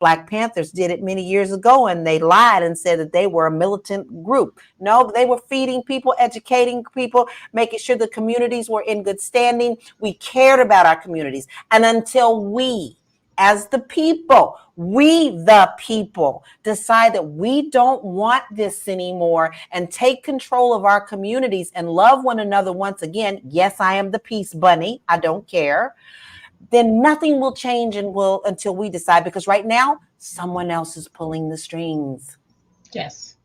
Black Panthers did it many years ago, and they lied and said that they were a militant group. No, they were feeding people, educating people, making sure the communities were in good standing. We cared about our communities. And until we, as the people, the people, decide that we don't want this anymore and take control of our communities and love one another once again, yes, I am the peace bunny, I don't care, then nothing will change until we decide, because right now someone else is pulling the strings. Yes.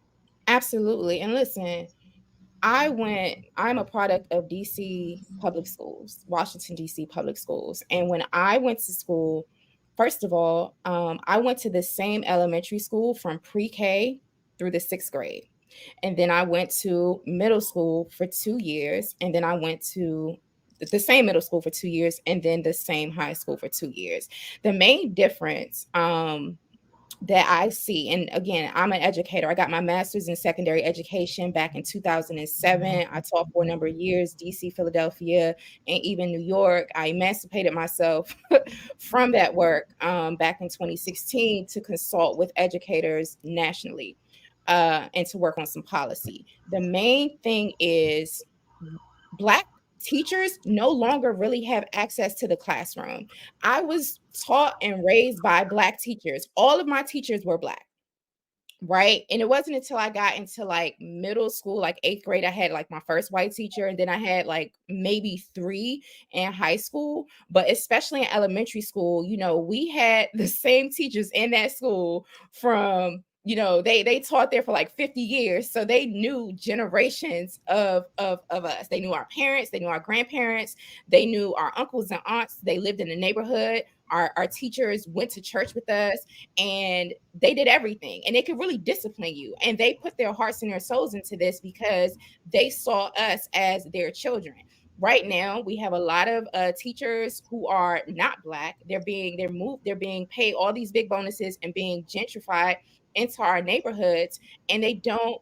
Absolutely. And listen, I'm a product of DC public schools, Washington, DC public schools. And when I went to school, first of all, I went to the same elementary school from pre-K through the sixth grade. And then I went to middle school for 2 years. And then I went to the same middle school for 2 years, and then the same high school for 2 years. The main difference, that I see. And again, I'm an educator. I got my master's in secondary education back in 2007. I taught for a number of years, DC, Philadelphia, and even New York. I emancipated myself from that work back in 2016 to consult with educators nationally and to work on some policy. The main thing is Black teachers no longer really have access to the classroom. I was taught and raised by Black teachers. All of my teachers were Black, right? And it wasn't until I got into like middle school, like eighth grade, I had like my first white teacher, and then I had like maybe three in high school. But especially in elementary school, we had the same teachers in that school from they taught there for like 50 years, so they knew generations of us. They knew our parents, they knew our grandparents, they knew our uncles and aunts. They lived in the neighborhood. Our teachers went to church with us, and they did everything, and they could really discipline you, and they put their hearts and their souls into this because they saw us as their children. Right now, we have a lot of teachers who are not Black. They're being paid all these big bonuses and being gentrified into our neighborhoods, and they don't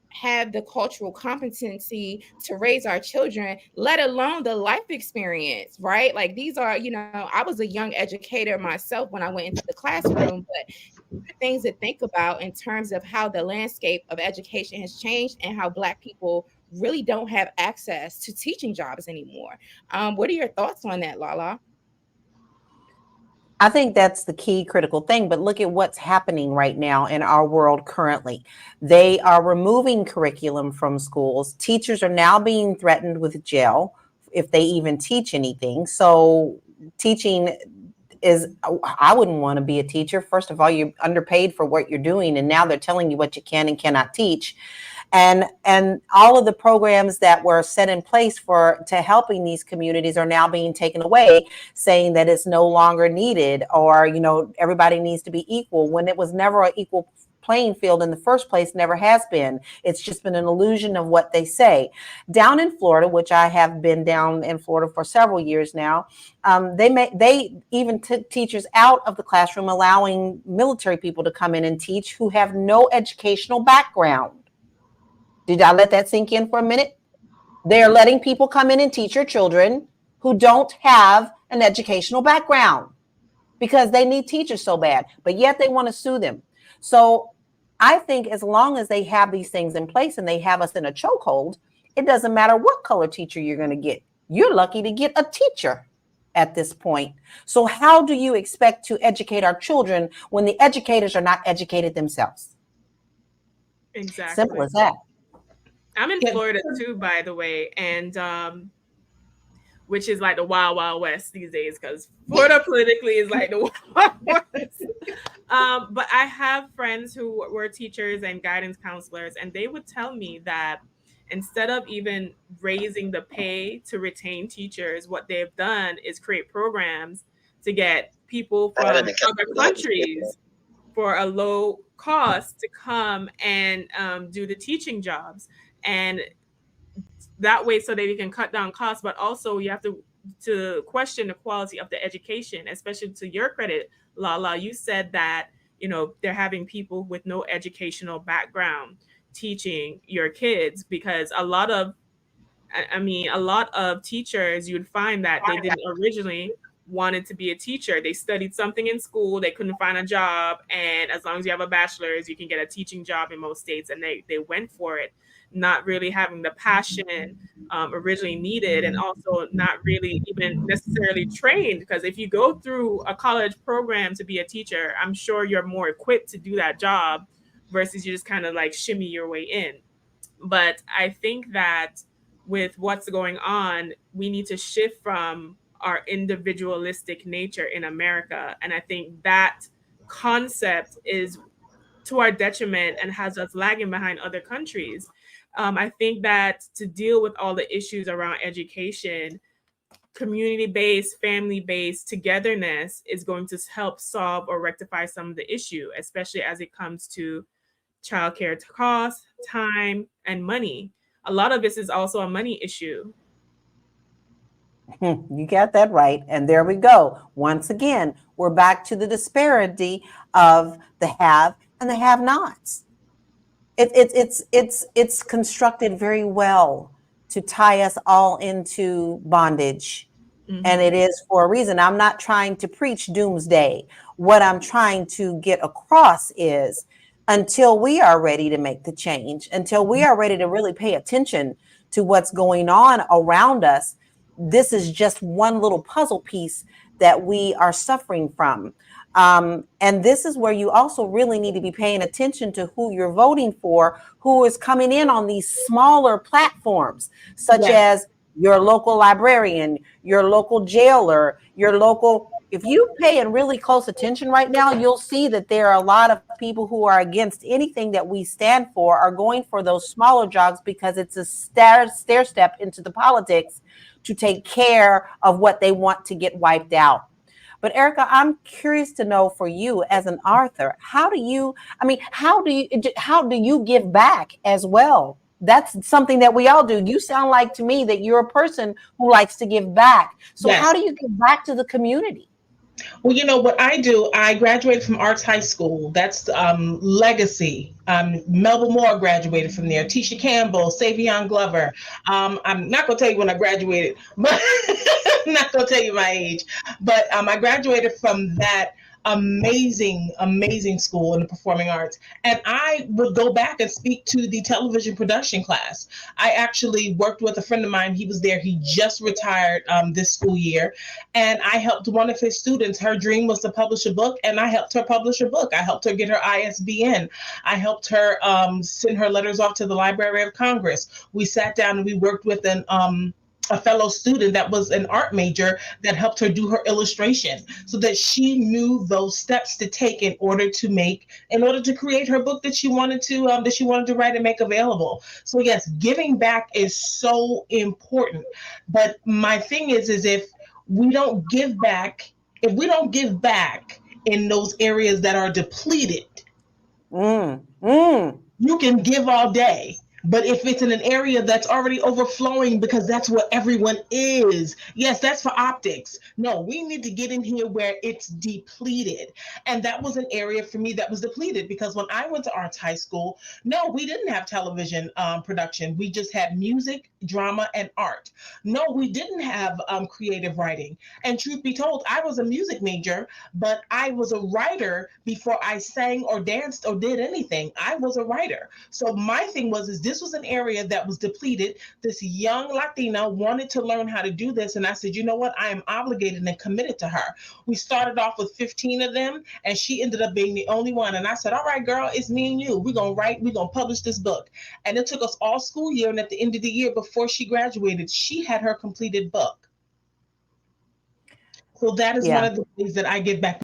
have the cultural competency to raise our children, let alone the life experience, right? Like these are, I was a young educator myself when I went into the classroom, but things to think about in terms of how the landscape of education has changed and how Black people really don't have access to teaching jobs anymore. What are your thoughts on that, Lala? I think that's the key critical thing. But look at what's happening right now in our world currently. They are removing curriculum from schools. Teachers are now being threatened with jail if they even teach anything. So teaching is, I wouldn't want to be a teacher. First of all, you're underpaid for what you're doing, and now they're telling you what you can and cannot teach. And all of the programs that were set in place to helping these communities are now being taken away, saying that it's no longer needed, or everybody needs to be equal, when it was never an equal playing field in the first place. Never has been. It's just been an illusion of what they say. Down in Florida, which I have been down in Florida for several years now, they even took teachers out of the classroom, allowing military people to come in and teach who have no educational background. Did I let that sink in for a minute? They're letting people come in and teach your children who don't have an educational background because they need teachers so bad, but yet they want to sue them. So I think as long as they have these things in place and they have us in a chokehold, it doesn't matter what color teacher you're going to get. You're lucky to get a teacher at this point. So how do you expect to educate our children when the educators are not educated themselves? Exactly. Simple as that. I'm in Florida too, by the way, and which is like the wild, wild west these days, because Florida politically is like the wild west. But I have friends who were teachers and guidance counselors, and they would tell me that instead of even raising the pay to retain teachers, what they've done is create programs to get people from other countries for a low cost to come and do the teaching jobs. And that way, so that you can cut down costs, but also you have to question the quality of the education. Especially to your credit, Lala, you said that they're having people with no educational background teaching your kids, because a lot of teachers, you'd find that they didn't originally wanted to be a teacher. They studied something in school, they couldn't find a job, and as long as you have a bachelor's, you can get a teaching job in most states, and they went for it, not really having the passion originally needed, and also not really even necessarily trained. Because if you go through a college program to be a teacher, I'm sure you're more equipped to do that job versus you just kind of like shimmy your way in. But I think that with what's going on, we need to shift from our individualistic nature in America. And I think that concept is to our detriment and has us lagging behind other countries. I think that to deal with all the issues around education, community-based, family-based togetherness is going to help solve or rectify some of the issue, especially as it comes to childcare costs, time, and money. A lot of this is also a money issue. You got that right. And there we go. Once again, we're back to the disparity of the have and the have-nots. It's constructed very well to tie us all into bondage. Mm-hmm. And it is for a reason. I'm not trying to preach doomsday. What I'm trying to get across is until we are ready to make the change, until we are ready to really pay attention to what's going on around us, this is just one little puzzle piece that we are suffering from. And this is where you also really need to be paying attention to who you're voting for, who is coming in on these smaller platforms, such as your local librarian, your local jailer, your local. If you pay really close attention right now, you'll see that there are a lot of people who are against anything that we stand for, are going for those smaller jobs because it's a stair step into the politics to take care of what they want to get wiped out. But Erica, I'm curious to know for you as an author, how do you give back as well? That's something that we all do. You sound like to me that you're a person who likes to give back. So how do you give back to the community? Well, you know what I do? I graduated from Arts High School. That's legacy. Melba Moore graduated from there. Tisha Campbell, Savion Glover. I'm not going to tell you when I graduated, but I'm not going to tell you my age. But I graduated from that amazing school in the performing arts. And I would go back and speak to the television production class. I actually worked with a friend of mine. He was there. He just retired this school year. And I helped one of his students. Her dream was to publish a book, and I helped her publish a book. I helped her get her ISBN. I helped her send her letters off to the Library of Congress. We sat down and we worked with a fellow student that was an art major that helped her do her illustration so that she knew those steps to take in order to create her book that she wanted to write and make available. So yes, giving back is so important. But my thing is if we don't give back in those areas that are depleted, you can give all day. But if it's in an area that's already overflowing because that's what everyone is, yes, that's for optics. No, we need to get in here where it's depleted. And that was an area for me that was depleted because when I went to Arts High School, no, we didn't have television production. We just had music, drama, and art. No, we didn't have creative writing. And truth be told, I was a music major, but I was a writer before I sang or danced or did anything. I was a writer. So my thing was this was an area that was depleted. This young Latina wanted to learn how to do this. And I said, you know what? I am obligated and committed to her. We started off with 15 of them, and she ended up being the only one. And I said, all right, girl, it's me and you. We're going to publish this book. And it took us all school year. And at the end of the year, before she graduated, she had her completed book. So that is one of the things that I give back.